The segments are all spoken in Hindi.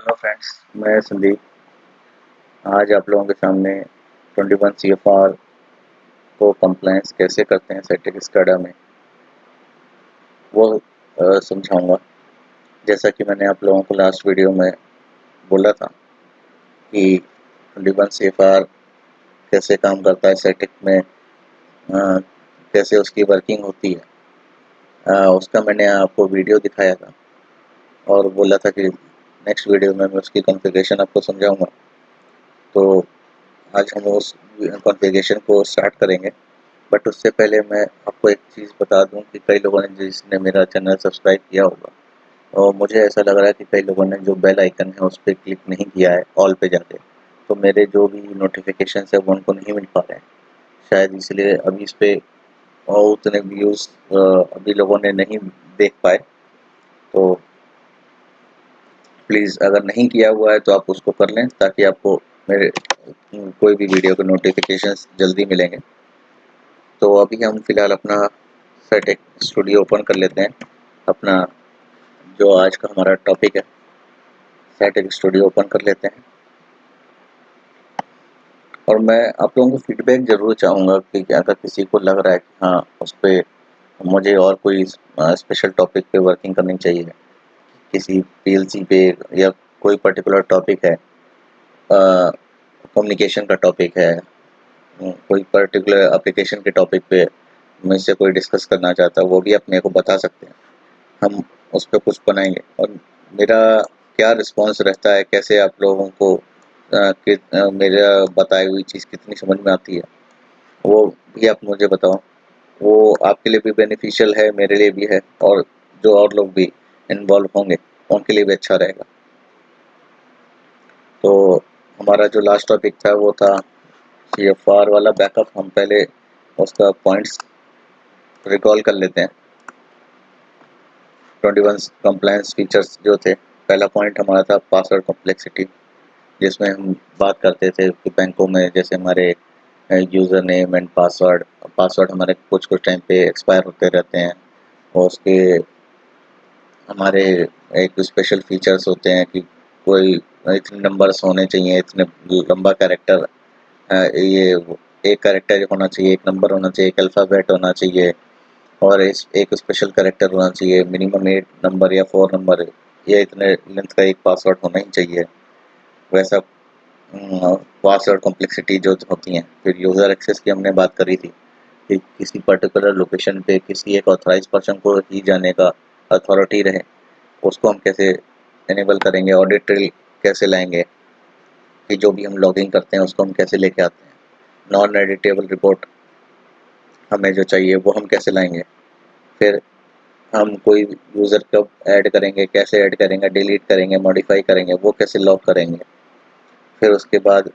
हेलो फ्रेंड्स, मैं संदीप। आज आप लोगों के सामने 21 CFR को कंप्लायंस कैसे करते हैं सेटिक स्काडा में, वो समझाऊंगा। जैसा कि मैंने आप लोगों को लास्ट वीडियो में बोला था कि 21 CFR कैसे काम करता है सेटिक में, कैसे उसकी वर्किंग होती है, उसका मैंने आपको वीडियो दिखाया था और बोला था कि नेक्स्ट वीडियो में मैं उसकी कॉन्फ़िगरेशन आपको समझाऊंगा। तो आज हम उस कॉन्फ़िगरेशन को स्टार्ट करेंगे। बट उससे पहले मैं आपको एक चीज़ बता दूं कि कई लोगों ने जिसने मेरा चैनल सब्सक्राइब किया होगा, और मुझे ऐसा लग रहा है कि कई लोगों ने जो बेल आइकन है उस पर क्लिक नहीं किया है ऑल पे जाके, तो मेरे जो भी नोटिफिकेशन है वो उनको नहीं मिल पा रहे हैं। शायद इसलिए अभी इस पर और उतने व्यूज़ अभी लोगों ने नहीं देख पाए। तो प्लीज़ अगर नहीं किया हुआ है तो आप उसको कर लें ताकि आपको मेरे कोई भी वीडियो के नोटिफिकेशंस जल्दी मिलेंगे। तो अभी हम फ़िलहाल अपना सेटिक स्टूडियो ओपन कर लेते हैं। अपना जो आज का हमारा टॉपिक है, सेटिक स्टूडियो ओपन कर लेते हैं। और मैं आप लोगों को फीडबैक ज़रूर चाहूँगा कि अगर किसी को लग रहा है कि हाँ, उस पे मुझे और कोई स्पेशल टॉपिक पे वर्किंग करनी चाहिए, किसी पीएलसी पे, या कोई पर्टिकुलर टॉपिक है, कम्युनिकेशन का टॉपिक है, कोई पर्टिकुलर एप्लीकेशन के टॉपिक पे मुझसे कोई डिस्कस करना चाहता है, वो भी अपने को बता सकते हैं। हम उस पर कुछ बनाएंगे। और मेरा क्या रिस्पांस रहता है, कैसे आप लोगों को मेरा बताई हुई चीज़ कितनी समझ में आती है, वो भी आप मुझे बताओ। वो आपके लिए भी बेनिफिशियल है, मेरे लिए भी है, और जो और लोग भी इन्वॉल्व होंगे उनके लिए भी अच्छा रहेगा। तो हमारा जो लास्ट टॉपिक था वो था CFR वाला बैकअप। हम पहले उसका पॉइंट्स रिकॉल कर लेते हैं। 21 कंप्लायंस फीचर्स जो थे, पहला पॉइंट हमारा था पासवर्ड कॉम्प्लेक्सिटी, जिसमें हम बात करते थे कि बैंकों में जैसे हमारे यूज़र नेम एंड पासवर्ड हमारे कुछ कुछ टाइम पे एक्सपायर होते रहते हैं, और उसके हमारे एक स्पेशल फीचर्स होते हैं कि कोई इतने नंबर्स होने चाहिए, इतने लंबा कैरेक्टर, ये एक कैरेक्टर होना चाहिए, एक नंबर होना चाहिए, एक अल्फ़ाबेट होना चाहिए, और इस एक स्पेशल कैरेक्टर होना चाहिए, मिनिमम 8 नंबर या 4 नंबर, या इतने लेंथ का एक पासवर्ड होना ही चाहिए। वैसा पासवर्ड कॉम्प्लेक्सिटी जो होती हैं। फिर यूज़र एक्सेस की हमने बात करी थी कि किसी पर्टिकुलर लोकेशन पे किसी एक ऑथराइज पर्सन को ही जाने का अथॉरिटी रहे, उसको हम कैसे इनेबल करेंगे। ऑडिट ट्रेल कैसे लाएंगे कि जो भी हम लॉगिंग करते हैं उसको हम कैसे लेके आते हैं। नॉन एडिटेबल रिपोर्ट हमें जो चाहिए वो हम कैसे लाएंगे। फिर हम कोई यूज़र कब ऐड करेंगे, कैसे ऐड करेंगे, डिलीट करेंगे, मॉडिफाई करेंगे, वो कैसे लॉक करेंगे। फिर उसके बाद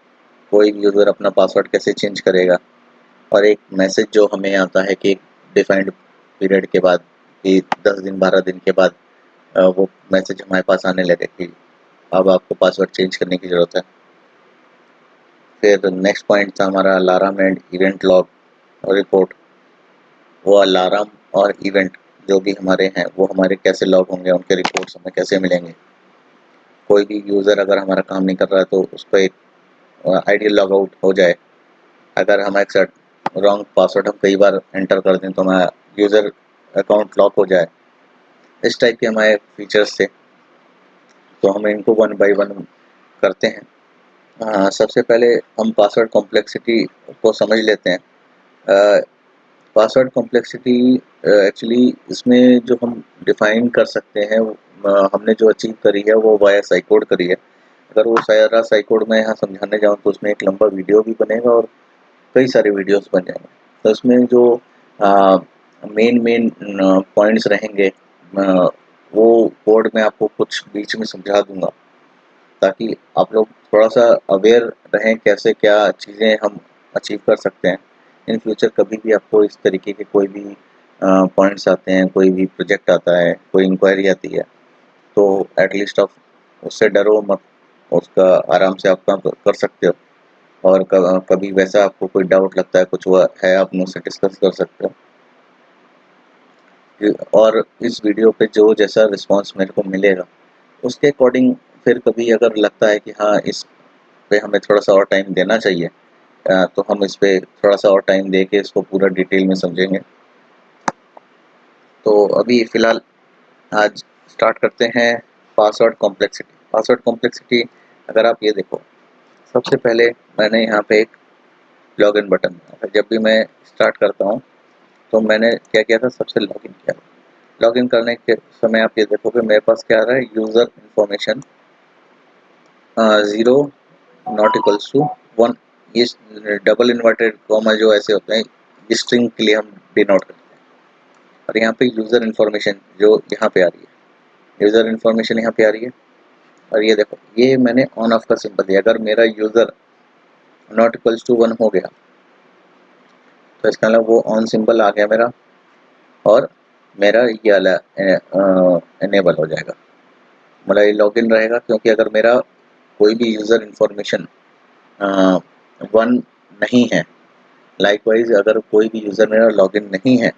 कोई भी यूज़र अपना पासवर्ड कैसे चेंज करेगा। और एक मैसेज जो हमें आता है कि डिफाइंड पीरियड के बाद, कि 10 दिन 12 दिन के बाद वो मैसेज हमारे पास आने लगे कि अब आपको पासवर्ड चेंज करने की ज़रूरत है। फिर नेक्स्ट पॉइंट था हमारा alarm and event log report. वो अलार्म और इवेंट जो भी हमारे हैं वो हमारे कैसे लॉग होंगे, उनके रिपोर्ट्स हमें कैसे मिलेंगे। कोई भी यूज़र अगर हमारा काम नहीं कर रहा है तो उसको एक आइडियल लॉग आउट हो जाए। अगर हमारे साथ रॉन्ग पासवर्ड हम कई बार एंटर कर दें तो हमारा यूज़र अकाउंट लॉक हो जाए। इस टाइप के हमारे फीचर्स थे, तो हम इनको वन बाय वन करते हैं। सबसे पहले हम पासवर्ड कॉम्प्लेक्सिटी को समझ लेते हैं। पासवर्ड कॉम्प्लेक्सिटी एक्चुअली इसमें जो हम डिफ़ाइन कर सकते हैं, हमने जो अचीव करी है वो वाया साइकोड करी है। अगर वो सारा साइकोड मैं यहाँ समझाने जाऊँ तो उसमें एक लंबा वीडियो भी बनेगा और कई सारे वीडियोस बन जाएंगे। तो उसमें जो मेन पॉइंट्स रहेंगे, वो कोड में आपको कुछ बीच में समझा दूंगा ताकि आप लोग थोड़ा सा अवेयर रहें कैसे क्या चीज़ें हम अचीव कर सकते हैं। इन फ्यूचर कभी भी आपको इस तरीके के कोई भी पॉइंट्स आते हैं, कोई भी प्रोजेक्ट आता है, कोई इंक्वायरी आती है, तो एटलीस्ट आप उससे डरो मत, उसका आराम से आप काम कर सकते हो। और कभी वैसा आपको कोई डाउट लगता है, कुछ हुआ है, आप मुझसे डिस्कस कर सकते हो। और इस वीडियो पे जो जैसा रिस्पांस मेरे को मिलेगा उसके अकॉर्डिंग फिर कभी अगर लगता है कि हाँ इस पे हमें थोड़ा सा और टाइम देना चाहिए, तो हम इस पे थोड़ा सा और टाइम दे के इसको पूरा डिटेल में समझेंगे। तो अभी फ़िलहाल आज स्टार्ट करते हैं पासवर्ड कॉम्प्लेक्सिटी। पासवर्ड कॉम्प्लेक्सिटी अगर आप ये देखो, सबसे पहले मैंने यहाँ पे एक लॉगिन बटन बनाया था। जब भी मैं स्टार्ट करता हूँ तो मैंने क्या किया था, सबसे लॉगिन किया। लॉगिन करने के समय आप ये देखोगे मेरे पास क्या आ रहा है, user information 0 not equals to 1। ये डबल इन्वर्टेड कॉमा जो ऐसे होते हैं स्ट्रिंग के लिए हम डिनोट करते हैं। और यहाँ पे यूज़र इन्फॉर्मेशन जो यहाँ पे आ रही है, यूज़र इन्फॉर्मेशन यहाँ पे आ रही है। और ये देखो, ये मैंने ऑन ऑफ का सिंबल दिया। अगर मेरा यूज़र नॉट इक्वल्स टू 1 हो गया तो इसका मतलब वो ऑन सिंबल आ गया मेरा, और मेरा ये वाला इनेबल हो जाएगा, मतलब ये लॉगिन रहेगा। क्योंकि अगर मेरा कोई भी यूज़र इन्फॉर्मेशन 1 नहीं है, लाइकवाइज अगर कोई भी यूज़र मेरा लॉगिन नहीं है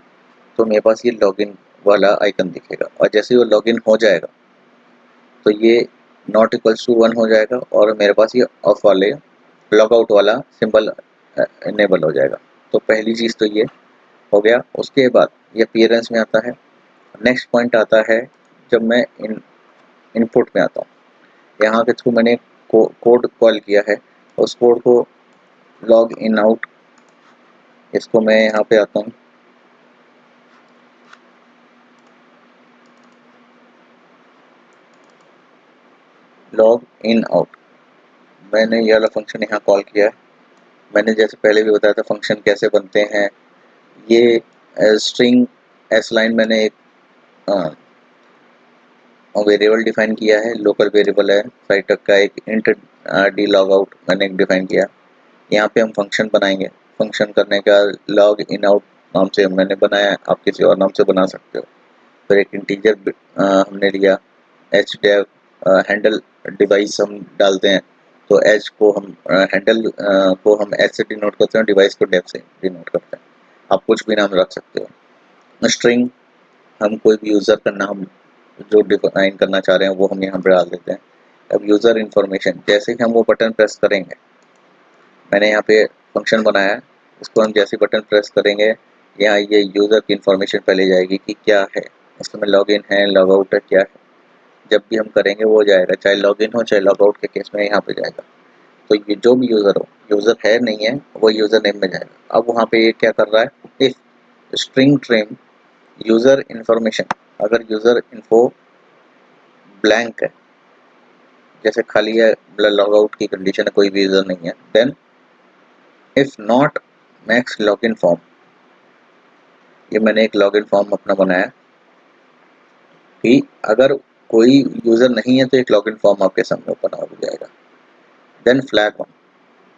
तो मेरे पास ये लॉगिन वाला आइकन दिखेगा। और जैसे ही वो लॉगिन हो जाएगा तो ये नॉट इक्वल्स टू 1 हो जाएगा और मेरे पास ये ऑफ वाले लॉग आउट वाला सिंबल इनेबल हो जाएगा। तो पहली चीज़ तो ये हो गया। उसके बाद ये अपीयरेंस में आता है। नेक्स्ट पॉइंट आता है जब मैं इनपुट में आता हूँ, यहाँ के थ्रू मैंने कोड कॉल किया है, उस कोड को लॉग इन आउट, इसको मैं यहाँ पे आता हूँ, लॉग इन आउट। मैंने ये वाला फंक्शन यहाँ कॉल किया है। मैंने जैसे पहले भी बताया था फंक्शन कैसे बनते हैं। ये स्ट्रिंग एस लाइन मैंने एक वेरिएबल डिफाइन किया है, लोकल वेरिएबल है साइटक का। एक इंट डी लॉग आउट मैंने एक डिफाइन किया। यहाँ पे हम फंक्शन बनाएंगे। फंक्शन करने का लॉग इन आउट नाम से मैंने बनाया, आप किसी और नाम से बना सकते हो। फिर एक इंटीजर हमने लिया, एच डेव हैंडल डिवाइस हम डालते हैं, तो एच को हम हैंडल को हम एच से डिनोट करते हैं, डिवाइस को डेव से डिनोट करते हैं। आप कुछ भी नाम रख सकते हो। स्ट्रिंग हम कोई भी यूज़र का नाम जो डिफाइन करना चाह रहे हैं वो हम यहाँ पर डाल देते हैं। अब यूज़र इन्फॉर्मेशन, जैसे ही हम वो बटन प्रेस करेंगे, मैंने यहाँ पे फंक्शन बनाया है, इसको हम जैसे बटन प्रेस करेंगे यहाँ ये यूज़र की इन्फॉर्मेशन पहले जाएगी कि क्या है, इसमें लॉगिन है, लॉग आउट है, क्या है। जब भी हम करेंगे वो जाएगा, चाहे लॉगिन हो चाहे लॉग आउट के केस में यहाँ पे जाएगा। तो ये जो भी यूज़र हो, यूज़र है नहीं है, वो यूज़र नेम में जाएगा। अब वहाँ पे ये क्या कर रहा है, if string trim user information, अगर यूज़र इन्फो ब्लैंक है, जैसे खाली है, मतलब लॉग आउट की कंडीशन है, कोई भी यूज़र नहीं है, then if not max login form, ये मैंने एक लॉगिन फॉर्म अपना बनाया कि अगर कोई यूज़र नहीं है तो एक लॉगिन फॉर्म आपके सामने ओपन हो जाएगा। देन फ्लैग वन,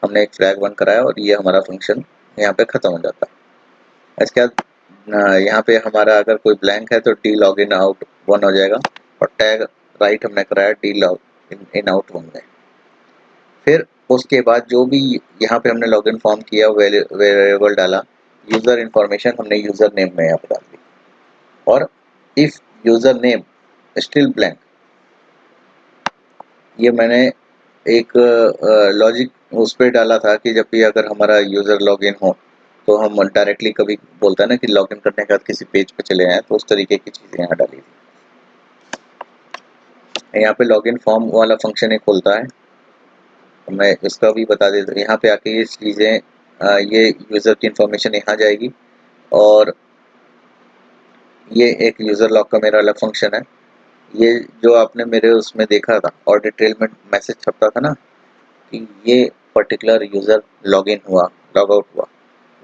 हमने एक फ्लैग वन कराया और ये हमारा फंक्शन यहाँ पे ख़त्म हो जाता है। इसके बाद यहाँ पे हमारा अगर कोई ब्लैंक है तो डी लॉग इन आउट 1 हो जाएगा, और टैग राइट हमने कराया डी लॉग इन आउट 1 में। फिर उसके बाद जो भी यहाँ पे हमने लॉगिन फॉर्म किया, वेरिएबल डाला, यूज़र इन्फॉर्मेशन हमने यूज़र नेम में यहाँ पे डाल दी। और if user name still blank, ये मैंने एक लॉजिक उस पर डाला था कि जब भी अगर हमारा यूज़र लॉगिन हो तो हम डायरेक्टली कभी बोलता है ना कि लॉगिन करने के बाद किसी पेज पे चले आए, तो उस तरीके की चीज़ें यहाँ डाली थी। यहाँ पे लॉगिन फॉर्म वाला फंक्शन एक खुलता है, मैं इसका भी बता देता हूँ। यहाँ पे आके ये चीज़ें, ये यूज़र की इन्फॉर्मेशन यहाँ जाएगी, और ये एक यूज़र लॉग का मेरा अलग फंक्शन है। ये जो आपने मेरे उसमें देखा था ऑडिट ट्रेल में मैसेज छपता था ना कि ये पर्टिकुलर यूज़र लॉगिन हुआ, लॉग आउट हुआ,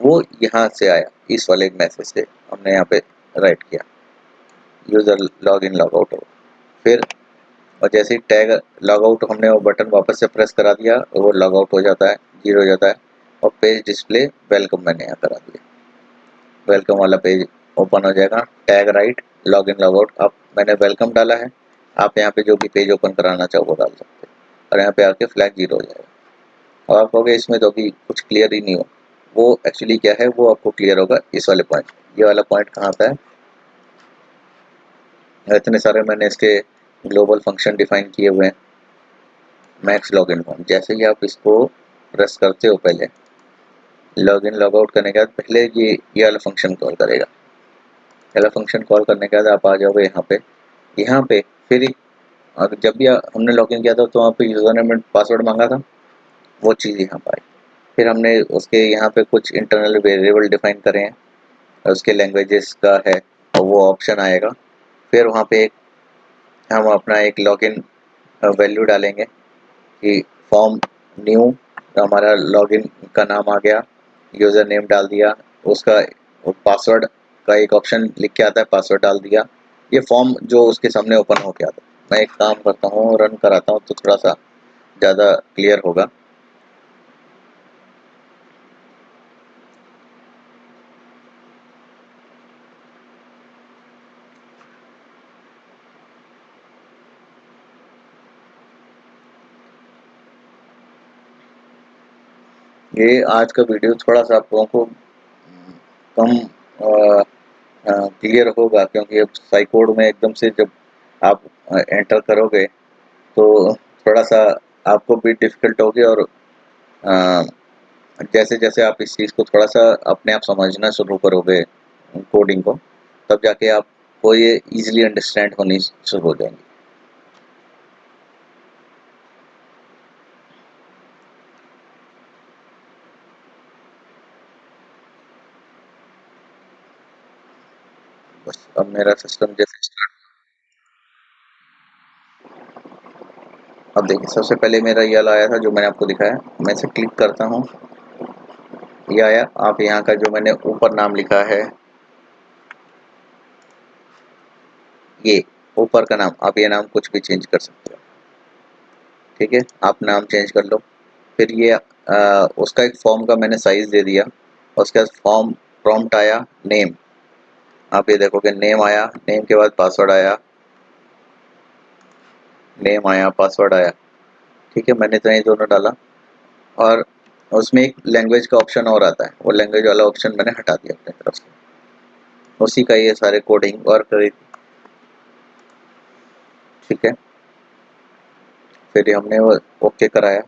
वो यहाँ से आया, इस वाले एक मैसेज से हमने यहाँ पे राइट किया, यूज़र लॉगिन लॉग आउट हो। फिर और जैसे ही टैग लॉग आउट हमने वो बटन वापस से प्रेस करा दिया, वो लॉग आउट हो जाता है, 0 हो जाता है, और पेज डिस्प्ले वेलकम मैंने यहाँ करा दिया, वेलकम वाला पेज ओपन हो जाएगा। Tag right login log out, अब मैंने वेलकम डाला है, आप यहाँ पे जो भी पेज ओपन कराना चाहो वो डाल सकते हैं, और यहाँ पे आके फ्लैग 0 हो जाएगा। और आप कहोगे इसमें तो अभी कुछ क्लियर ही नहीं हो, वो एक्चुअली क्या है वो आपको क्लियर होगा इस वाले पॉइंट। ये वाला पॉइंट कहाँ आता है, इतने सारे मैंने इसके ग्लोबल फंक्शन डिफाइन किए हुए हैं, मैक्स लॉगिन फॉर्म। जैसे ही आप इसको प्रेस करते हो, पहले लॉगिन लॉग आउट करने के बाद पहले ये वाला फंक्शन कॉल करेगा। ये वाला फंक्शन कॉल करने के बाद आप आ जाओगे यहाँ पे फिर जब भी हमने लॉगिन किया था तो वहाँ पे यूज़र नेम एंड पासवर्ड मांगा था, वो चीज़ यहाँ पर आई। फिर हमने उसके यहाँ पे कुछ इंटरनल वेरिएबल डिफाइन करे हैं, उसके लैंग्वेजेस का है, और वो ऑप्शन आएगा। फिर वहाँ पे हम अपना एक लॉगिन वैल्यू डालेंगे कि फॉर्म न्यू, तो हमारा लॉगिन का नाम आ गया, यूज़र नेम डाल दिया, उसका पासवर्ड का एक ऑप्शन लिख के आता है, पासवर्ड डाल दिया। ये फॉर्म जो उसके सामने ओपन हो गया था। मैं एक काम करता हूँ, रन कराता हूँ तो थोड़ा सा ज़्यादा क्लियर होगा। ये आज का वीडियो थोड़ा सा आप लोगों को कम क्लियर होगा, क्योंकि अब साइकोड में एकदम से जब आप एंटर करोगे तो थोड़ा सा आपको भी डिफ़िकल्ट होगी, और अ, जैसे जैसे आप इस चीज़ को थोड़ा सा अपने आप समझना शुरू करोगे कोडिंग को, तब जाके आपको ये इजीली अंडरस्टैंड होनी शुरू हो जाएंगी। बस अब मेरा सिस्टम जैसे स्टार्ट, अब देखिए सबसे पहले मेरा ये वाला आया था जो मैंने आपको दिखाया। मैं इसे क्लिक करता हूँ, ये आया। आप यहाँ का जो मैंने ऊपर नाम लिखा है, ये ऊपर का नाम, आप ये नाम कुछ भी चेंज कर सकते हो, ठीक है। आप नाम चेंज कर लो। फिर ये उसका एक फॉर्म का मैंने साइज दे दिया। उसके बाद फॉर्म प्रॉम्प्ट आया, नेम। आप ये देखोगे नेम आया, नेम के बाद पासवर्ड आया, नेम आया, पासवर्ड आया, ठीक है। मैंने तो ये दोनों डाला, और उसमें एक लैंग्वेज का ऑप्शन और आता है, वो लैंग्वेज वाला ऑप्शन मैंने हटा दिया अपनी तरफ से। उसी का ये सारे कोडिंग और करी, ठीक है। फिर हमने वो ओके कराया।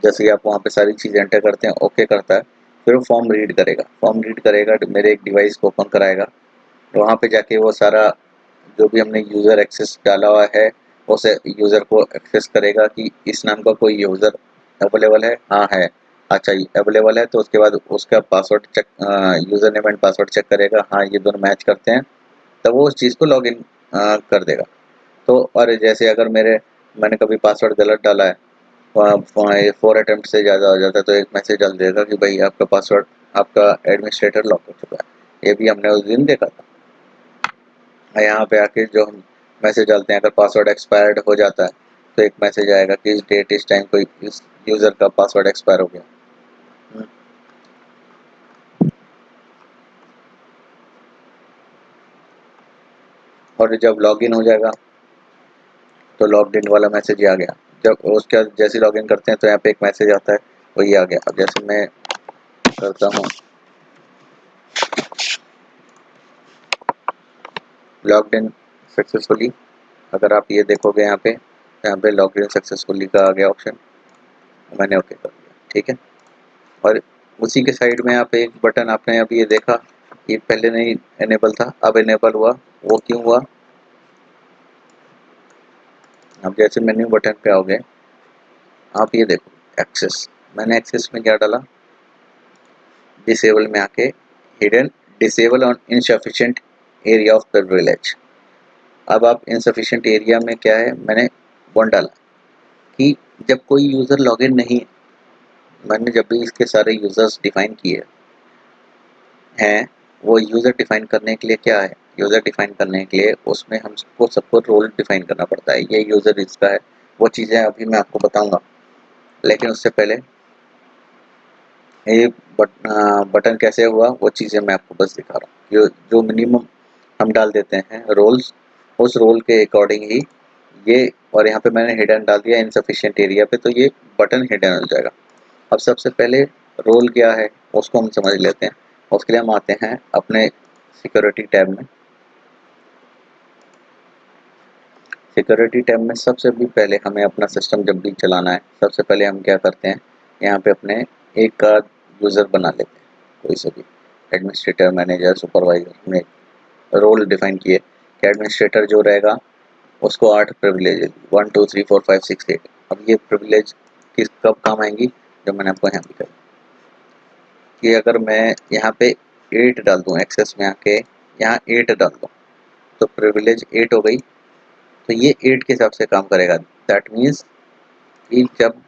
जैसे कि आप वहाँ पे सारी चीज़ एंटर करते हैं, ओके करता है। फिर वो फॉर्म रीड करेगा, फॉर्म रीड करेगा, मेरे एक डिवाइस को ओपन कराएगा। तो वहाँ पे जाके वो सारा जो भी हमने यूज़र एक्सेस डाला हुआ है, उसे यूज़र को एक्सेस करेगा कि इस नाम का कोई यूज़र अवेलेबल है, हाँ है, अच्छा अवेलेबल है। तो उसके बाद उसका password check, user name and password check करेगा, हाँ ये दोनों मैच करते हैं, तब वो उस चीज़ को लॉग इन कर देगा। तो और जैसे अगर मैंने कभी पासवर्ड गलत डाला है, 4 अटेम्प्ट से ज़्यादा हो जाता है, तो एक मैसेज डाल देगा कि भाई आपका पासवर्ड, आपका एडमिनिस्ट्रेटर लॉक हो चुका है। ये भी हमने उस दिन देखा था। यहाँ पे आके जो हम मैसेज डालते हैं, अगर पासवर्ड एक्सपायर्ड हो जाता है तो एक मैसेज आएगा कि इस डेट इस टाइम कोई इस यूज़र का पासवर्ड एक्सपायर हो गया। हम्म, और जब लॉगिन हो जाएगा तो लॉग्ड इन वाला मैसेज ही आ गया। जब उसके बाद जैसे लॉगिन करते हैं तो यहाँ पे एक मैसेज आता है, वही आ गया। अब जैसे मैं करता हूँ लॉग्ड इन सक्सेसफुली, अगर आप ये देखोगे यहाँ पे लॉग्ड इन सक्सेसफुली का आ गया ऑप्शन, मैंने ओके कर दिया, ठीक है। और उसी के साइड में आप एक बटन आपने अभी ये देखा, ये पहले नहीं इनेबल था, अब इनेबल हुआ। वो क्यों हुआ? अब जैसे मेन्यू बटन पे आओगे, आप ये देखो एक्सेस, मैंने एक्सेस में क्या डाला, डिसेबल में आके hidden disable on insufficient area of privilege. अब आप इनसफिशिएंट एरिया में क्या है, मैंने वन डाला कि जब कोई यूज़र लॉगिन नहीं है, मैंने जब भी इसके सारे यूज़र्स डिफाइन किए हैं, वो यूज़र डिफाइन करने के लिए क्या है, यूज़र डिफाइन करने के लिए उसमें हमको सबको रोल डिफाइन करना पड़ता है। ये यूज़र इसका है, वो चीज़ें अभी मैं आपको बताऊंगा। लेकिन उससे पहले ये बटन कैसे हुआ, वो चीज़ें मैं आपको बस दिखा रहा हूँ। जो मिनिमम हम डाल देते हैं रोल्स, उस रोल के अकॉर्डिंग ही ये, और यहाँ पे मैंने हिडन डाल दिया इनसफिशिएंट एरिया पे, तो ये बटन हिडन हो जाएगा। अब सबसे पहले रोल क्या है उसको हम समझ लेते हैं। उसके लिए हम आते हैं अपने सिक्योरिटी टैब में। सिक्योरिटी टैब में सबसे भी पहले हमें अपना सिस्टम जब भी चलाना है, सबसे पहले हम क्या करते हैं, यहाँ पे अपने एक का यूज़र बना लेते हैं, कोई से भी एडमिनिस्ट्रेटर, मैनेजर, सुपरवाइजर। हमने रोल डिफाइन किए कि एडमिनिस्ट्रेटर जो रहेगा उसको 8 प्रिविलेज, 1 2 3 4 5 6 8। अब ये प्रिविलेज किस कब काम आएंगी, जो मैंने आपको यहाँ दिखाई कि अगर मैं यहाँ पे 8 डाल दूँ, एक्सेस में आके यहाँ 8 डाल दूँ तो प्रिविलेज 8 हो गई, तो ये 8 के हिसाब से काम करेगा। दैट मीन्स कि जब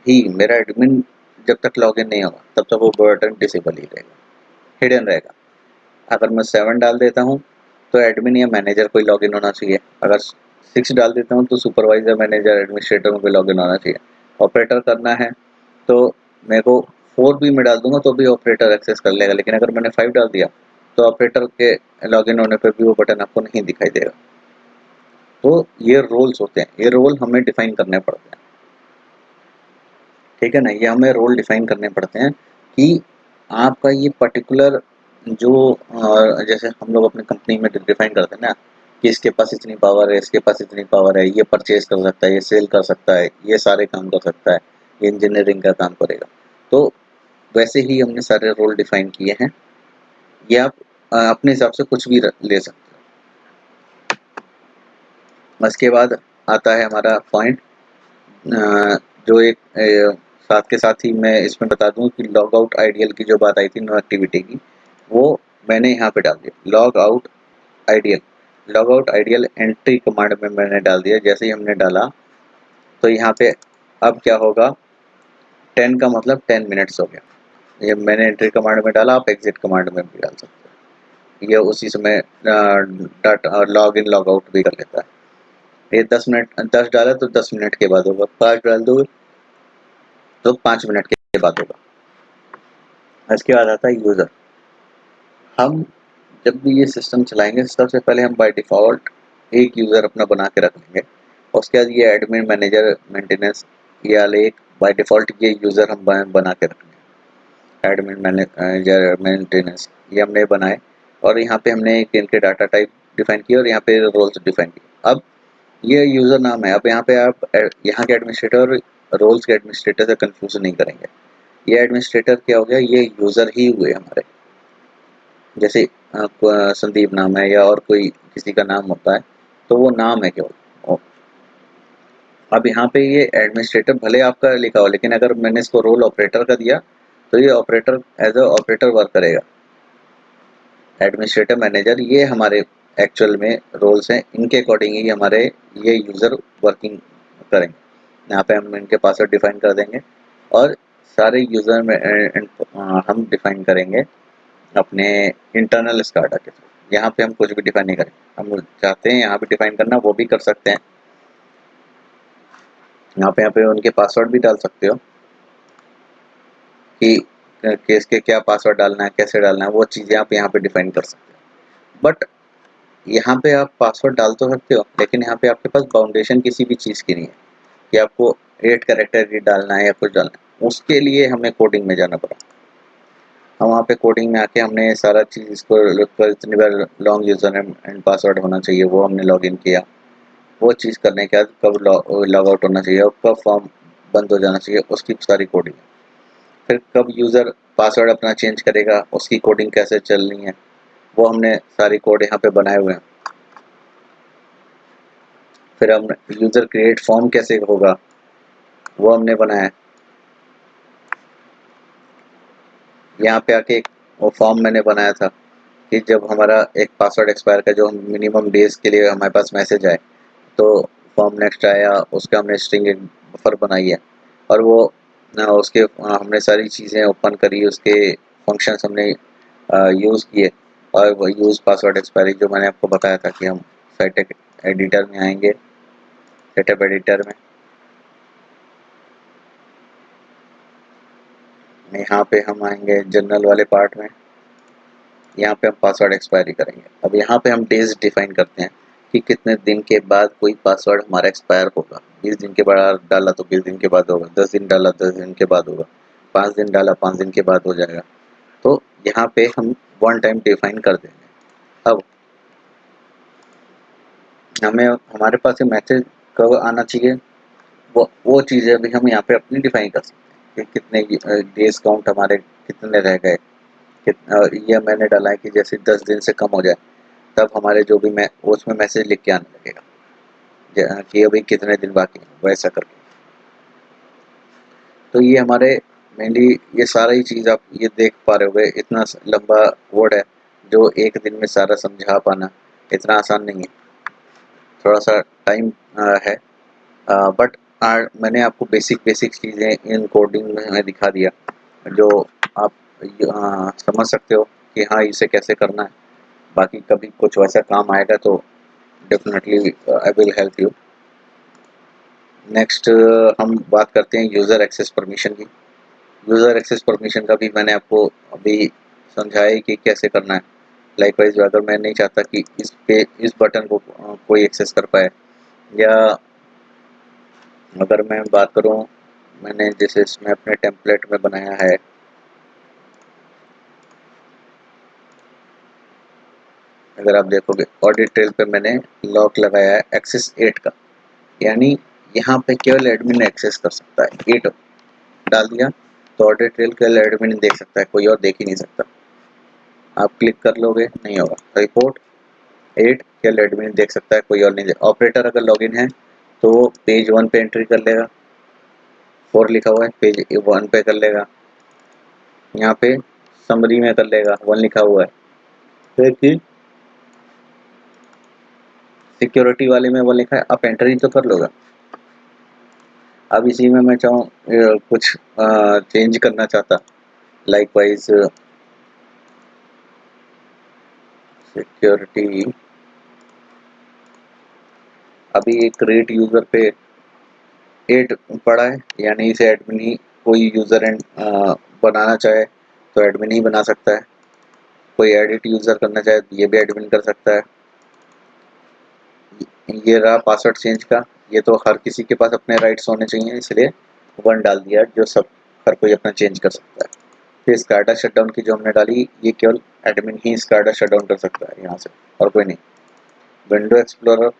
भी मेरा एडमिन जब तक लॉगिन नहीं होगा तब तक वो बटन डिसेबल ही रहेगा, हिडन रहेगा। अगर मैं 7 डाल देता हूँ तो एडमिन या मैनेजर कोई लॉगिन होना चाहिए, अगर 6 डाल देता हूँ तो सुपरवाइजर, मैनेजर, एडमिनिस्ट्रेटर में कोई लॉगिन होना चाहिए। ऑपरेटर करना है तो मेरे को 4 भी मैं डाल दूंगा तो भी ऑपरेटर एक्सेस कर लेगा, लेकिन अगर मैंने 5 डाल दिया तो ऑपरेटर के लॉगिन होने पर भी वो बटन आपको नहीं दिखाई देगा। तो ये रोल्स होते हैं, ये रोल हमें डिफाइन करने पड़ते हैं, ठीक है ना। ये हमें रोल डिफाइन करने पड़ते हैं कि आपका ये पर्टिकुलर जो जैसे हम लोग अपनी कंपनी में डिफाइन करते हैं ना कि इसके पास इतनी पावर है, इसके पास इतनी पावर है, ये परचेज कर सकता है, ये सेल कर सकता है, ये सारे काम कर सकता है, ये इंजीनियरिंग का काम करेगा। तो वैसे ही हमने सारे रोल डिफाइन किए हैं। ये आप अपने हिसाब से कुछ भी ले सकते हो। उसके बाद आता है हमारा पॉइंट, जो एक साथ के साथ ही मैं इसमें बता दूं कि लॉग आउट आइडियल की जो बात आई थी नो एक्टिविटी की, वो मैंने यहाँ पे डाल दिया। Log out ideal entry command में मैंने डाल दिया। जैसे ही हमने डाला तो यहाँ पे अब क्या होगा, 10 का मतलब 10 मिनट्स हो गया। ये मैंने एंट्री कमांड में डाला, आप एग्जिट कमांड में भी डाल सकते हो। ये उसी समय data log in log out भी कर लेता है। ये 10 डाला तो 10 मिनट के बाद होगा, 5 डाल दो तो 5 मिनट के बाद होगा। इसके बाद आता है यूज़र। हम जब भी ये सिस्टम चलाएंगे सबसे पहले हम बाय डिफ़ॉल्ट एक यूज़र अपना बना के रख लेंगे। उसके बाद ये एडमिन, मैनेजर, मेंटेनेंस, ये वाले एक बाय डिफ़ॉल्ट ये यूज़र हम बना के रखेंगे। एडमिन, मैनेजर, मेंटेनेंस ये हमने बनाए और यहाँ पे हमने एक इनके डाटा टाइप डिफाइन किए और यहाँ पे रोल्स डिफाइन किए। अब ये यूज़र नाम है। अब यहाँ पे आप यहाँ के एडमिनिस्ट्रेटर और रोल्स के एडमिनिस्ट्रेटर से कंफ्यूज नहीं करेंगे। ये एडमिनिस्ट्रेटर क्या हो गया, ये यूज़र ही हुए हमारे। जैसे संदीप नाम है या और कोई किसी का नाम होता है तो वो नाम है केवल। अब यहाँ पे ये एडमिनिस्ट्रेटर भले आपका लिखा हो, लेकिन अगर मैंने इसको रोल ऑपरेटर का दिया तो ये operator as a operator work करेगा। एडमिनिस्ट्रेटर, मैनेजर ये हमारे एक्चुअल में रोल्स हैं, इनके अकॉर्डिंग ही हमारे ये यूज़र वर्किंग करेंगे। यहाँ पे हम इनके पासवर्ड डिफाइन कर देंगे और सारे यूज़र में हम डिफाइन करेंगे अपने इंटरनल स्काडा के थ्रू। यहाँ पे हम कुछ भी डिफाइन नहीं करेंगे। हम चाहते हैं यहाँ पे डिफाइन करना, वो भी कर सकते हैं। यहाँ पे उनके पासवर्ड भी डाल सकते हो कि केस के क्या पासवर्ड डालना है, कैसे डालना है, वो चीज़ें आप यहाँ पे डिफाइन कर सकते हो। बट यहाँ पे आप पासवर्ड डाल तो सकते हो, लेकिन यहाँ पे आपके पास बाउंडेशन किसी भी चीज़ की नहीं है कि आपको 8 कैरेक्टर ही डालना है या कुछ डालना है। उसके लिए हमें कोडिंग में जाना पड़ा। हम वहाँ पे कोडिंग में आके हमने सारा चीज़ इसको इतनी बार long user name and password होना चाहिए, वो हमने लॉगिन किया। वो चीज़ करने के बाद कब लॉग आउट होना चाहिए और कब फॉर्म बंद हो जाना चाहिए, उसकी सारी कोडिंग। फिर कब यूज़र पासवर्ड अपना चेंज करेगा, उसकी कोडिंग कैसे चलनी है, वो हमने सारी कोड यहाँ पे बनाए हुए हैं। फिर हम यूज़र क्रिएट फॉर्म कैसे होगा वो हमने बनाया है। यहाँ पे आके एक वो फॉर्म मैंने बनाया था कि जब हमारा एक पासवर्ड एक्सपायर का जो मिनिमम डेज के लिए हमारे पास मैसेज आए तो फॉर्म नेक्स्ट आया, उसका हमने स्ट्रिंग एक बफर बनाई है और वो उसके हमने सारी चीज़ें ओपन करी, उसके फंक्शंस हमने यूज़ किए और वो यूज़ पासवर्ड एक्सपायरी जो मैंने आपको बताया था कि हम सेटअप एडिटर में आएंगे। सेटअप एडिटर में यहाँ पे हम आएंगे जनरल वाले पार्ट में, यहाँ पे हम पासवर्ड एक्सपायरी करेंगे। अब यहाँ पे हम डेज डिफाइन करते हैं कि कितने दिन के बाद कोई पासवर्ड हमारा एक्सपायर होगा। 20 दिन के बाद डाला तो 20 दिन के बाद होगा, 10 दिन डाला 10 दिन के बाद होगा, 5 दिन डाला 5 दिन के बाद हो जाएगा। तो यहाँ पे हम वन टाइम डिफाइन कर देंगे। अब हमें हमारे पास ये मैसेज कब आना चाहिए, वो चीज़ें भी हम यहाँ पे अपनी डिफाइन कर सकते हैं कि कितने डेज काउंट हमारे कितने रह गए। ये मैंने डाला है कि जैसे 10 दिन से कम हो जाए तब हमारे जो भी मैं उसमें मैसेज लिख के आने लगेगा कि अभी कितने दिन बाकी हैं, वैसा करके। तो ये हमारे मेनली ये सारा ही चीज़ आप ये देख पा रहे होगे, इतना लंबा वर्ड है जो एक दिन में सारा समझा पाना इतना आसान नहीं है, थोड़ा सा टाइम है। बट मैंने आपको बेसिक बेसिक चीज़ें इन कोडिंग में मैं दिखा दिया जो आप समझ सकते हो कि हाँ इसे कैसे करना है। बाकी कभी कुछ वैसा काम आएगा तो definitely I will help you. Next हम बात करते हैं यूज़र एक्सेस परमिशन की। यूज़र एक्सेस परमिशन का भी मैंने आपको अभी समझाया ही कि कैसे करना है। लाइकवाइज अगर मैं नहीं चाहता कि इस बटन को कोई एक्सेस कर पाए, या अगर मैं बात करूं, मैंने जैसे इसमें अपने टेम्पलेट में बनाया है, अगर आप देखोगे ऑडिट ट्रेल पे मैंने लॉक लगाया है एक्सेस 8 का, यानी यहाँ पे केवल एडमिन एक्सेस कर सकता है। 8 डाल दिया तो ऑडिट ट्रेल केवल एडमिन देख सकता है, कोई और देख ही नहीं सकता। आप क्लिक कर लोगे नहीं होगा। रिपोर्ट 8 केवल एडमिन देख सकता है, कोई और नहीं देख। ऑपरेटर अगर लॉगिन है तो पेज 1 पे एंट्री कर लेगा, 4 लिखा हुआ है पेज 1 पे कर लेगा, यहाँ पे समरी में कर लेगा, 1 लिखा हुआ है। फिर सिक्योरिटी वाले में वो लिखा है, आप एंट्री तो कर लोगे। अब इसी में मैं चाहूँ कुछ चेंज करना चाहता, लाइकवाइज सिक्योरिटी, अभी क्रिएट यूज़र पे 8 पड़ा है, यानी इसे एडमिन ही, कोई यूज़र एंड बनाना चाहे तो एडमिन ही बना सकता है, कोई एडिट यूज़र करना चाहे तो ये भी एडमिन कर सकता है। ये रहा पासवर्ड चेंज का, ये तो हर किसी के पास अपने राइट्स होने चाहिए, इसलिए 1 डाल दिया जो सब हर कोई अपना चेंज कर सकता है। फिर स्काडा शटडाउन की जो हमने डाली, ये केवल एडमिन ही स्काडा शटडाउन कर सकता है यहाँ से, और कोई नहीं। विंडो एक्सप्लोरर,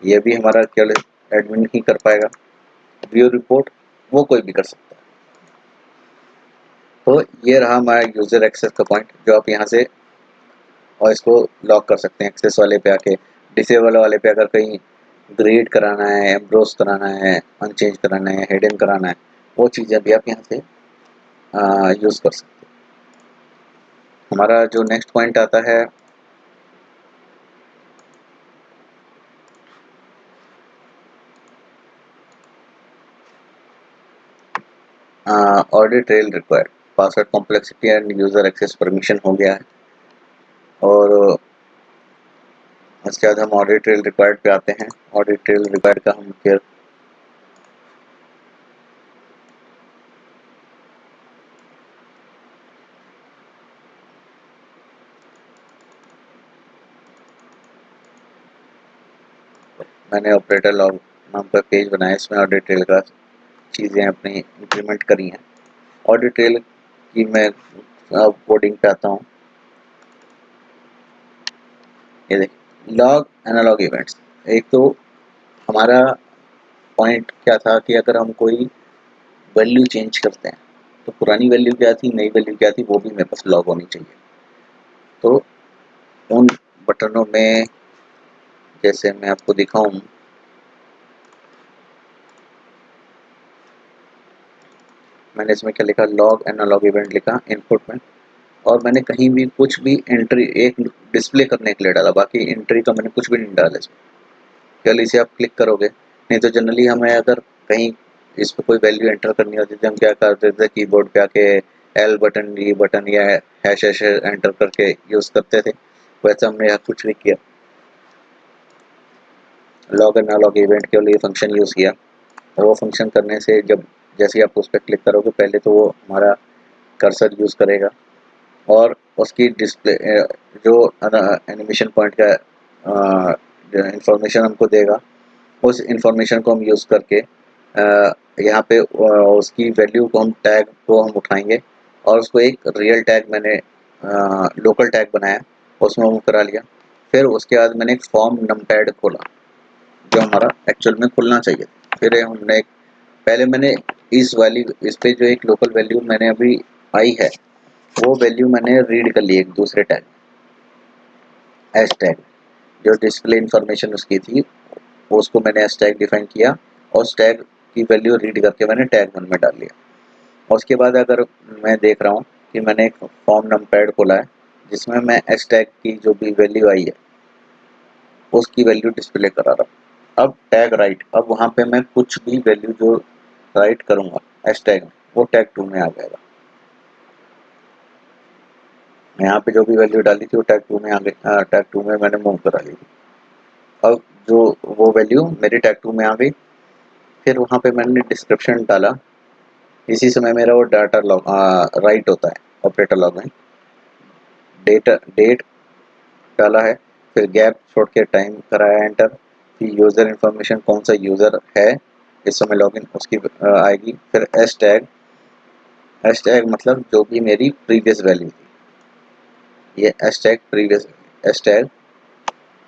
ये भी हमारा केवल एडमिन ही कर पाएगा। व्यू रिपोर्ट, वो कोई भी कर सकता है। तो ये रहा हमारा यूज़र एक्सेस का पॉइंट, जो आप यहाँ से और इसको लॉक कर सकते हैं। एक्सेस वाले पे आके, डिसेबल वाले पे अगर कहीं ग्रेड कराना है, एम्ब्रोस कराना है, अनचेंज कराना है, हिडन कराना है, वो चीज़ें भी आप यहाँ से यूज़ कर सकते हैं। हमारा जो नेक्स्ट पॉइंट आता है, audit trail required, password complexity and user access permission हो गया है। और उसके बाद हम ऑडिट ट्रेल रिक्वायर्ड पे आते हैं। ऑडिट ट्रेल रिक्वायर्ड का हम फिर मैंने ऑपरेटर लॉग नाम का पेज बनाया, इसमें ऑडिट ट्रेल का चीज़ें अपनी इम्प्लीमेंट करी हैं। ऑडिट ट्रेल की मैं अब कोडिंग पे आता हूँ। ये देखिए, लॉग एनालॉग इवेंट्स। एक तो हमारा पॉइंट क्या था कि अगर हम कोई वैल्यू चेंज करते हैं तो पुरानी वैल्यू क्या थी, नई वैल्यू क्या थी, वो भी मेरे पास लॉग होनी चाहिए। तो उन बटनों में जैसे मैं आपको दिखाऊं, मैंने इसमें क्या लिखा, लॉग एनालॉग इवेंट लिखा इनपुट में, और मैंने कहीं भी कुछ भी एंट्री एक डिस्प्ले करने के लिए डाला, बाकी एंट्री तो मैंने कुछ भी नहीं डाला इसमें। केवल इसे आप क्लिक करोगे, नहीं तो जनरली हमें अगर कहीं इस पर कोई वैल्यू एंटर करनी होती थी, हम क्या करते थे, कीबोर्ड पे आके एल बटन, ई बटन या हैश हैश एंटर करके यूज़ करते थे। वैसे हमने यहाँ कुछ नहीं किया, लॉग एनालॉग इवेंट केवल ये फंक्शन यूज़ किया। और वो फंक्शन करने से जब जैसे ही आप उस पर क्लिक करोगे, पहले तो वो हमारा कर्सर यूज़ करेगा और उसकी डिस्प्ले जो एनिमेशन पॉइंट का इंफॉर्मेशन हमको देगा, उस इंफॉर्मेशन को हम यूज़ करके यहाँ पे उसकी वैल्यू को, हम टैग को हम उठाएंगे और उसको एक रियल टैग, मैंने लोकल टैग बनाया, उसमें वो करा लिया। फिर उसके बाद मैंने एक फॉर्म नमपैड खोला, जो हमारा एक्चुअल में खुलना चाहिए। फिर हमने पहले मैंने इस वाली इस पे जो एक लोकल वैल्यू मैंने अभी आई है वो वैल्यू मैंने रीड कर ली एक दूसरे टैग एस टैग, जो डिस्प्ले इंफॉर्मेशन उसकी थी वो उसको मैंने एस टैग डिफाइन किया और उस टैग की वैल्यू रीड करके मैंने टैग 1 में डाल लिया। और उसके बाद अगर मैं देख रहा हूँ कि मैंने एक फॉर्म नंपैड खोला है जिसमें मैं एस टैग की जो भी वैल्यू आई है उसकी वैल्यू डिस्प्ले करा रहा हूँ। अब टैग राइट, अब वहाँ पे मैं कुछ भी वैल्यू जो राइट करूँगा एस टैग में वो टैग 2 में आ जाएगा। यहाँ पे जो भी वैल्यू डाली थी वो टैग 2 में आ गई, टैग 2 में मैंने मूव करा ली थी। अब जो वो वैल्यू मेरी टैग 2 में आ गई, फिर वहाँ पे मैंने डिस्क्रिप्शन डाला, इसी समय मेरा वो डाटा लॉग राइट होता है ऑपरेटर लॉग में। डेट डाला है, फिर गैप छोड़ के टाइम कराया एंटर, फिर यूज़र इन्फॉर्मेशन कौन सा यूज़र है इस समय लॉगिन उसकी आएगी, फिर एस टैग मतलब जो भी मेरी प्रीवियस वैल्यू थी, ये S tag previous S tag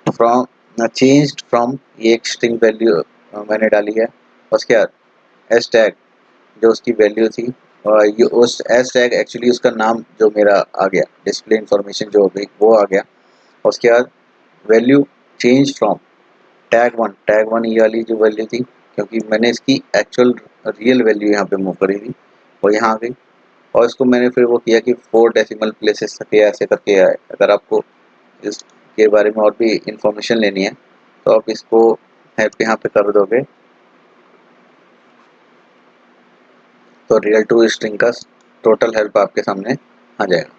from changed from, ये एक स्ट्रिंग वैल्यू मैंने डाली है। उसके बाद एस टैग जो उसकी वैल्यू थी और ये उस एस टैग एक्चुअली उसका नाम जो मेरा आ गया डिस्प्ले इंफॉर्मेशन जो हो गई वो आ गया। उसके बाद value change from tag one ये वाली जो वैल्यू थी क्योंकि मैंने इसकी एक्चुअल रियल वैल्यू यहाँ पे मूव करी थी वो यहाँ आ गई। और इसको मैंने फिर वो किया कि 4 डेसिमल प्लेसेस तक ऐसे करके आए। अगर आपको इसके बारे में और भी इंफॉर्मेशन लेनी है तो आप इसको हेल्प यहाँ पे कर दोगे तो रियल टू स्ट्रिंग का टोटल हेल्प आपके सामने आ जाएगा।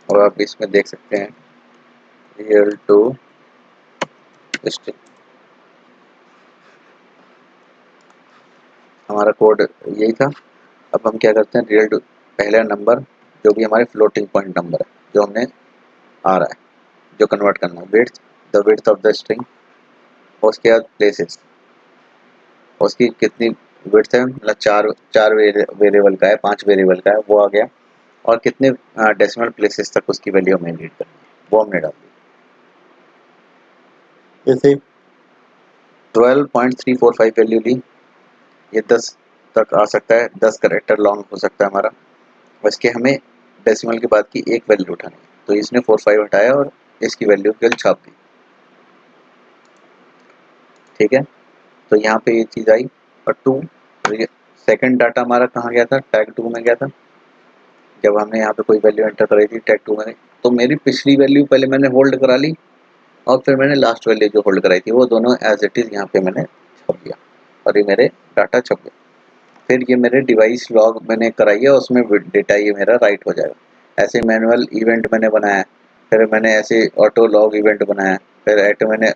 और आप इसमें देख सकते हैं रियल टू स्ट्रिंग, हमारा कोड यही था। अब हम क्या करते हैं रियल टू पहला नंबर जो भी हमारे फ्लोटिंग पॉइंट नंबर है जो हमने आ रहा है जो कन्वर्ट करना है विड्थ ऑफ द स्ट्रिंग, उसके बाद प्लेसेस उसकी कितनी विड्थ है मतलब चार वेरिएबल का है 5 वेरिएबल का है वो आ गया। और कितने डेसिमल प्लेसेस तक उसकी वैल्यू हमें रीड करनी है वो हमने डाल दी। जैसे 12.345 वैल्यू ली, ये 10 तक आ सकता है, 10 करेक्टर लॉन्ग हो सकता है हमारा। इसके हमें डेसिमल के बाद की एक वैल्यू उठानी है तो इसने 45 हटाया और इसकी वैल्यू केवल छाप दी। ठीक है, तो यहाँ पे ये चीज़ आई। और 2 सेकंड डाटा हमारा कहाँ गया था टैग 2 में गया था जब हमने यहाँ पे कोई वैल्यू एंटर कराई थी टैग 2 में। तो मेरी पिछली वैल्यू पहले मैंने होल्ड करा ली और फिर मैंने लास्ट वैल्यू जो होल्ड कराई थी वो दोनों एज इट इज़ यहाँ पे मैंने छप दिया और ये मेरे डाटा छप गया। फिर ये मेरे डिवाइस लॉग मैंने कराई है उसमें डेटा ये मेरा राइट हो जाएगा। ऐसे मैनुअल इवेंट मैंने बनाया, फिर मैंने ऐसे ऑटो लॉग इवेंट बनाया, फिर मैंने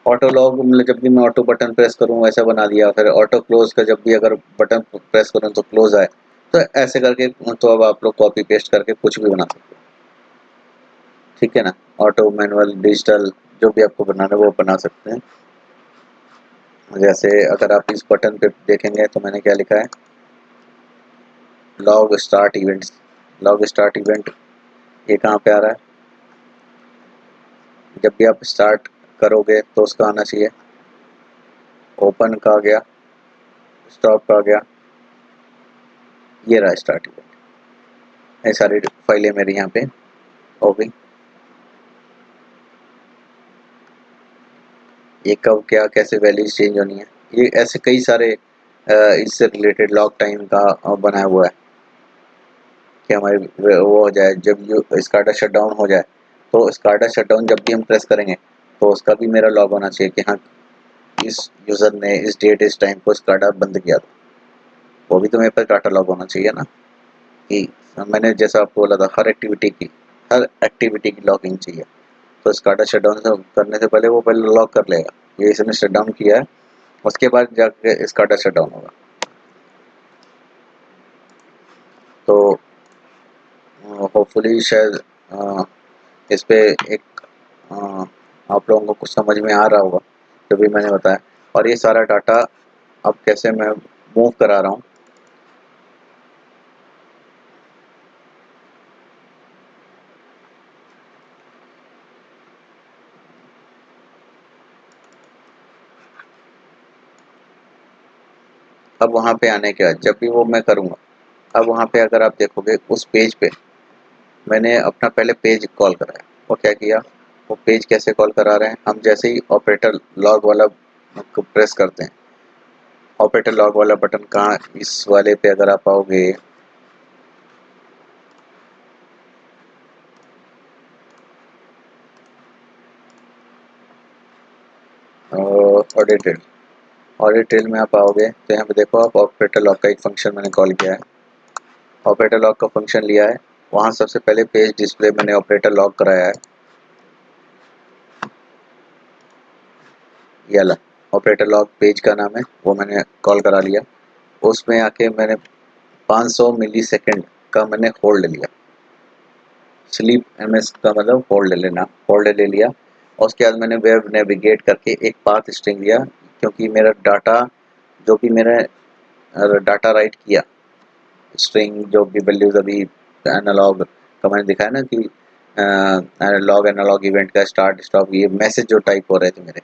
ऑटो लॉग मतलब जब भी मैं ऑटो बटन प्रेस करूँ वैसा बना दिया, फिर ऑटो क्लोज का जब भी अगर बटन प्रेस करूँ तो क्लोज आए। तो ऐसे करके तो अब आप लोग कॉपी पेस्ट करके कुछ भी बना सकते हो। ठीक है ना, ऑटो मैनुअल डिजिटल जो भी आपको बनाना है वो बना सकते हैं। जैसे अगर आप इस बटन पे देखेंगे तो मैंने क्या लिखा है log start events. Log start event ये कहाँ पे आ रहा है, जब भी आप स्टार्ट करोगे तो उसका आना चाहिए। ओपन का आ गया, स्टॉप का आ गया, ये रहा स्टार्ट इवेंट। ये सारी फाइलें मेरी यहाँ पे हो गई। ये कब क्या कैसे वैल्यूज चेंज होनी है, ये ऐसे कई सारे इससे रिलेटेड लॉग टाइम का बनाया हुआ है कि हमारे वो हो जाए जब स्काडा शट डाउन हो जाए तो स्काडा शट डाउन जब भी हम प्रेस करेंगे तो उसका भी मेरा लॉग होना चाहिए कि हाँ इस यूज़र ने इस डेट इस टाइम को स्काडा बंद किया था, वो भी तो मेरे पास डाटा लॉग होना चाहिए ना। कि मैंने जैसा आपको बोला था हर एक्टिविटी की लॉगिंग चाहिए। तो स्काडा शट डाउन करने से पहले वो पहले लॉग कर लेगा ये इसने शट डाउन किया है, उसके बाद जाके स्काडा शट डाउन होगा। तो होपफुली शायद इस पे एक आप लोगों को कुछ समझ में आ रहा होगा जो भी मैंने बताया। और ये सारा डाटा अब कैसे मैं मूव करा रहा हूँ। अब वहाँ पे आने के बाद जब भी वो मैं करूँगा, अब वहाँ पे अगर आप देखोगे उस पेज पे मैंने अपना पहले पेज कॉल कराया। वो क्या किया, वो पेज कैसे कॉल करा रहे हैं, हम जैसे ही ऑपरेटर लॉग वाला को प्रेस करते हैं, ऑपरेटर लॉग वाला बटन कहाँ, इस वाले पे अगर आप आओगे, ऑडिटेड ऑडिटेड में आप आओगे तो यहाँ पे देखो आप ऑपरेटर लॉग का एक फंक्शन मैंने कॉल किया है। ऑपरेटर लॉग का फंक्शन लिया है, वहाँ सबसे पहले पेज डिस्प्ले मैंने ऑपरेटर लॉग कराया है। ये वाला ऑपरेटर लॉग पेज का नाम है, वो मैंने कॉल करा लिया। उसमें आके मैंने 500 मिली सेकेंड का मैंने होल्ड लिया। स्लीप एमएस का मतलब होल्ड लेना, होल्ड ले लिया। और उसके बाद मैंने वेब नेविगेट करके एक पाथ स्ट्रिंग लिया, क्योंकि मेरा डाटा जो भी मेरा डाटा राइट किया, स्ट्रिंग जो भी वैल्यूज अभी एनालॉग का मैंने दिखाया ना कि लॉग एनालॉग इवेंट का स्टार्ट स्टॉप, ये मैसेज जो टाइप हो रहे थे मेरे,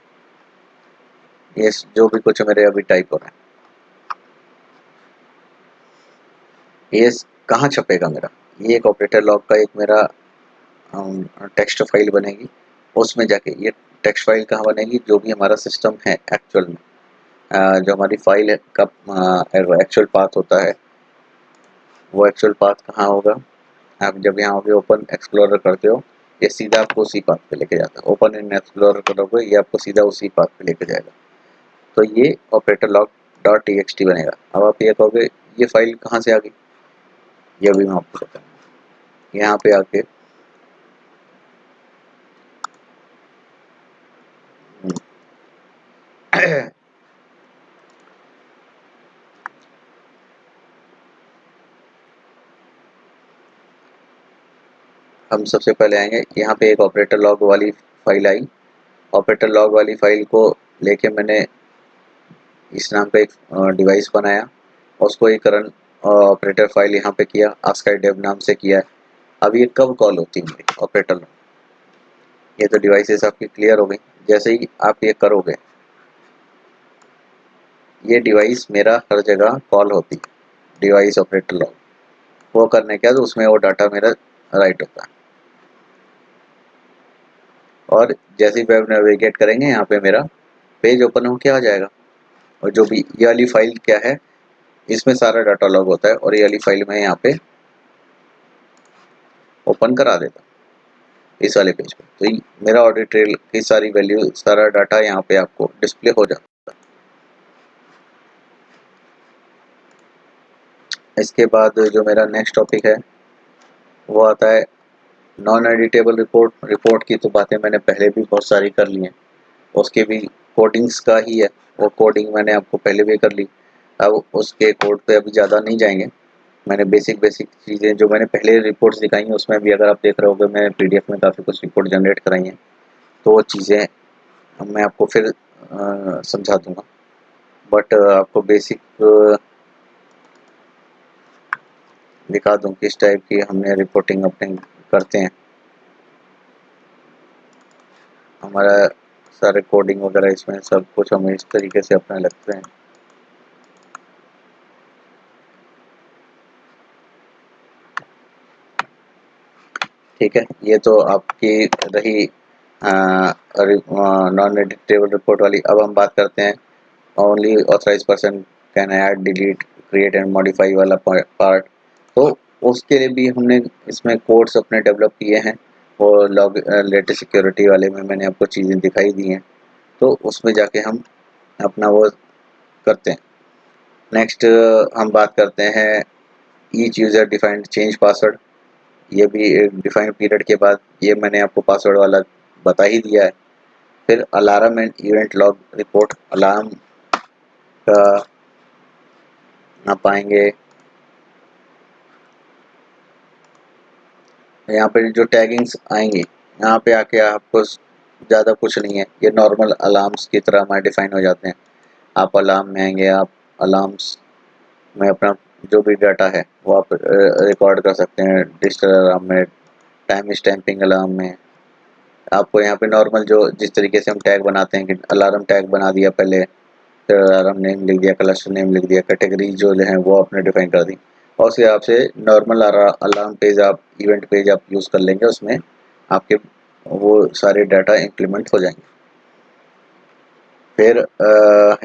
ये जो भी कुछ मेरे अभी टाइप हो रहा है, ये कहाँ छपेगा मेरा, ये एक ऑपरेटर लॉग का एक मेरा टेक्स्ट फाइल बनेगी। उसमें जाके ये टेक्स्ट फाइल कहाँ बनेगी, जो भी हमारा सिस्टम है एक्चुअल में, जो हमारी फाइल है का एक्चुअल पाथ होता है, वो एक्चुअल पाथ कहाँ होगा। आप जब यहाँ पे ओपन एक्सप्लोरर करते हो, ये सीधा आपको उसी पाथ पे लेके जाता है। ओपन इन एक्सप्लोरर करोगे, ये आपको सीधा उसी पाथ पे लेके जाएगा। तो ये operator log dot T x T बनेगा। अब आप ये कहोगे ये फाइल कहाँ से आ गई, ये भी मैं आपको बताऊँगा। यहाँ पे आके हम सबसे पहले आएंगे, यहाँ पे एक ऑपरेटर लॉग वाली फाइल आई। ऑपरेटर लॉग वाली फाइल को लेके मैंने इस नाम का एक डिवाइस बनाया, और उसको एक रन ऑपरेटर फाइल यहाँ पे किया, आस्काई डेव नाम से किया है। अब ये कब कॉल होती है मेरी ऑपरेटर लॉग, ये तो डिवाइसेस आपकी क्लियर हो गई। जैसे ही आप ये करोगे, ये डिवाइस मेरा हर जगह कॉल होती है, डिवाइस ऑपरेटर लॉग। वो करने के बाद उसमें वो डाटा मेरा राइट होता है। और जैसे ही वेब नेविगेट करेंगे, यहाँ पे मेरा पेज ओपन होके आ जाएगा। और जो भी ये वाली फाइल क्या है, इसमें सारा डाटा लॉग होता है, और ये वाली फाइल मैं यहाँ पे ओपन करा देता हूँ इस वाले पेज पे। तो मेरा ऑडिट ट्रेल की सारी वैल्यू, सारा डाटा यहाँ पे आपको डिस्प्ले हो जाता है। इसके बाद जो मेरा नेक्स्ट टॉपिक है, वो आता है नॉन एडिटेबल रिपोर्ट। रिपोर्ट की तो बातें मैंने पहले भी बहुत सारी कर ली हैं, उसके भी कोडिंग्स का ही है, वो कोडिंग मैंने आपको पहले भी कर ली। अब उसके कोड पे अभी ज़्यादा नहीं जाएंगे। मैंने बेसिक बेसिक चीज़ें जो मैंने पहले रिपोर्ट्स दिखाई हैं, उसमें भी अगर आप देख रहे होगे, मैंने पीडीएफ में काफ़ी कुछ रिपोर्ट जनरेट कराई हैं। तो वो चीज़ें मैं आपको फिर समझा दूंगा। बट आपको बेसिक दिखा दूं किस टाइप की हमने रिपोर्टिंग अपने करते हैं। हमारा सारे कोडिंग वगैरह इसमें सब कुछ हमें इस तरीके से अपने लगते हैं। ठीक है, ये तो आपकी रही नॉन एडिटेबल रिपोर्ट वाली। अब हम बात करते हैं only authorise person can add, delete, create and modify वाला पार्ट। तो उसके लिए भी हमने इसमें कोड्स अपने डेवलप किए हैं, वो लॉग लेटेस्ट सिक्योरिटी वाले में मैंने आपको चीज़ें दिखाई दी हैं। तो उसमें जाके हम अपना वो करते हैं। नेक्स्ट हम बात करते हैं each user defined change password. ये भी एक डिफाइंड पीरियड के बाद, ये मैंने आपको पासवर्ड वाला बता ही दिया है। फिर alarm and event log report, alarm का ना पाएंगे, यहाँ पे जो टैगिंग्स आएंगी, यहाँ पे आके आपको ज़्यादा कुछ नहीं है, ये नॉर्मल अलार्म्स की तरह हमारे डिफ़ाइन हो जाते हैं। आप अलार्म में आएँगे, आप अलार्म्स में अपना जो भी डाटा है वो आप रिकॉर्ड कर सकते हैं डिजिटल अलार्म में, टाइम स्टैम्पिंग अलार्म में। आपको यहाँ पे नॉर्मल जो जिस तरीके से हम टैग बनाते हैं कि अलार्म टैग बना दिया पहले, फिर अलार्म नेम लिख दिया, क्लस्टर नेम लिख दिया, कैटेगरी जो हैं वो आपने डिफाइन कर दी, और उसके हिसाब से नॉर्मल अलार्म पेज आप इवेंट पेज आप यूज़ कर लेंगे, उसमें आपके वो सारे डाटा इम्प्लीमेंट हो जाएंगे। फिर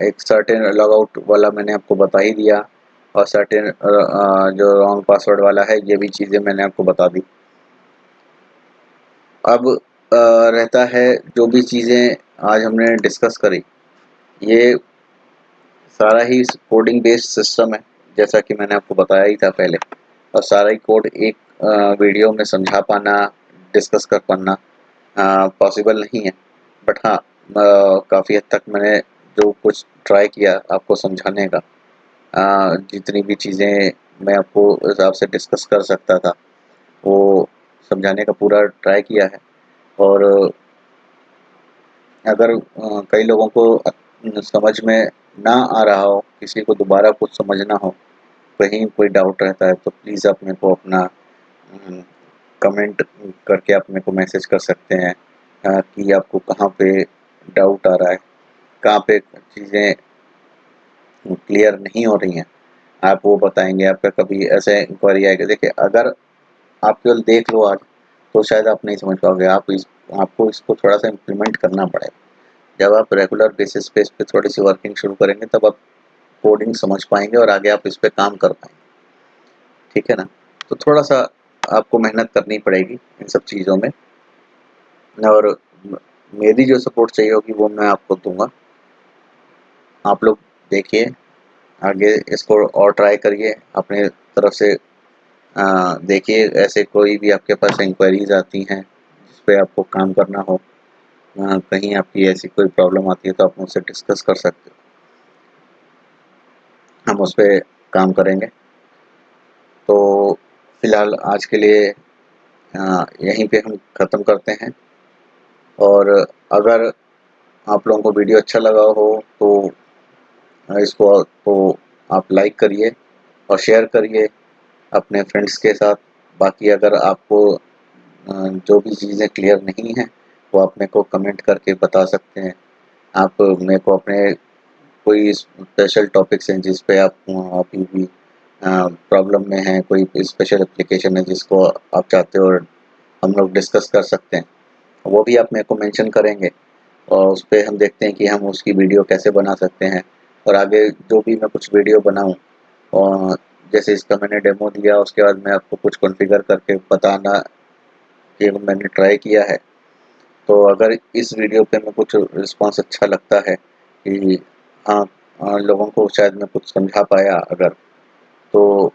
एक सर्टेन लॉगआउट वाला मैंने आपको बता ही दिया, और सर्टेन जो रॉन्ग पासवर्ड वाला है ये भी चीज़ें मैंने आपको बता दी। अब रहता है जो भी चीज़ें आज हमने डिस्कस करी, ये सारा ही कोडिंग बेस्ड सिस्टम है, जैसा कि मैंने आपको बताया ही था पहले, और सारा ही कोड एक वीडियो में समझा पाना, डिस्कस कर पाना पॉसिबल नहीं है। बट हाँ, काफ़ी हद तक मैंने जो कुछ ट्राई किया आपको समझाने का, जितनी भी चीज़ें मैं आपको हिसाब से डिस्कस कर सकता था वो समझाने का पूरा ट्राई किया है। और अगर कई लोगों को समझ में ना आ रहा हो, किसी को दोबारा कुछ समझना हो, कहीं कोई डाउट रहता है, तो प्लीज़ आप मेरे को अपना कमेंट करके आप मेरे को मैसेज कर सकते हैं कि आपको कहाँ पे डाउट आ रहा है, कहाँ पे चीज़ें क्लियर नहीं हो रही हैं, आप वो बताएंगे। आपका कभी ऐसे इंक्वायरी आएगी, देखिए अगर आप केवल देख लो आज तो शायद आप नहीं समझ पाओगे, आपको इसको थोड़ा सा इम्प्लीमेंट करना पड़ेगा। जब आप रेगुलर बेसिस पे इस पे थोड़ी सी वर्किंग शुरू करेंगे, तब आप कोडिंग समझ पाएंगे और आगे आप इस पे काम कर पाएंगे, ठीक है ना। तो थोड़ा सा आपको मेहनत करनी पड़ेगी इन सब चीज़ों में, और मेरी जो सपोर्ट चाहिए होगी वो मैं आपको दूंगा। आप लोग देखिए, आगे इसको और ट्राई करिए अपने तरफ से। देखिए ऐसे कोई भी आपके पास इंक्वायरीज आती हैं जिस पे आपको काम करना हो, कहीं आपकी ऐसी कोई प्रॉब्लम आती है तो आप मुझसे डिस्कस कर सकते हो, हम उस पर काम करेंगे। तो फिलहाल आज के लिए यहीं पे हम ख़त्म करते हैं, और अगर आप लोगों को वीडियो अच्छा लगा हो तो इसको तो आप लाइक करिए और शेयर करिए अपने फ्रेंड्स के साथ। बाकी अगर आपको जो भी चीज़ें क्लियर नहीं हैं वो आप मेरे को कमेंट करके बता सकते हैं। आप मेरे को अपने कोई स्पेशल टॉपिक्स हैं जिस पे आप अभी भी प्रॉब्लम में हैं, कोई स्पेशल एप्लीकेशन है जिसको आप चाहते हो हम लोग डिस्कस कर सकते हैं, वो भी आप मेरे को मेंशन करेंगे, और उस पर हम देखते हैं कि हम उसकी वीडियो कैसे बना सकते हैं। और आगे जो भी मैं कुछ वीडियो बनाऊं, और जैसे इसका मैंने डेमो दिया उसके बाद मैं आपको कुछ कॉन्फ़िगर करके बताना कि मैंने ट्राई किया है। तो अगर इस वीडियो पे मैं कुछ रिस्पॉन्स अच्छा लगता है कि हाँ, लोगों को शायद मैं कुछ समझा पाया अगर, तो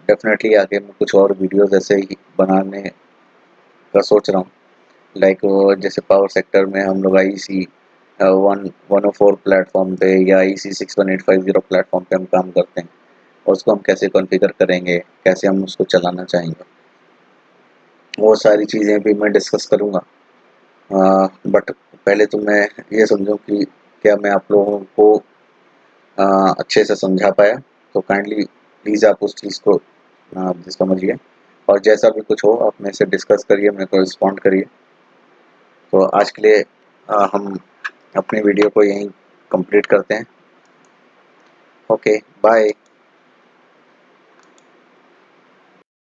डेफ़िनेटली आगे मैं कुछ और वीडियोज़ ऐसे ही बनाने का सोच रहा हूँ। लाइक जैसे पावर सेक्टर में हम लोग आईईसी 104 प्लेटफॉर्म पे या आईईसी 61850 प्लेटफॉर्म पे हम काम करते हैं, और उसको हम कैसे कॉन्फ़िगर करेंगे, कैसे हम उसको चलाना चाहेंगे, वो सारी चीज़ें भी मैं डिस्कस करूँगा। बट पहले तो मैं ये समझूँ कि क्या मैं आप लोगों को अच्छे से समझा पाया, तो काइंडली प्लीज़ आप उस चीज़ को समझिए, और जैसा भी कुछ हो आप मेरे से डिस्कस करिए, मेरे को रिस्पॉन्ड करिए। तो आज के लिए हम अपनी वीडियो को यहीं कंप्लीट करते हैं। Okay, bye.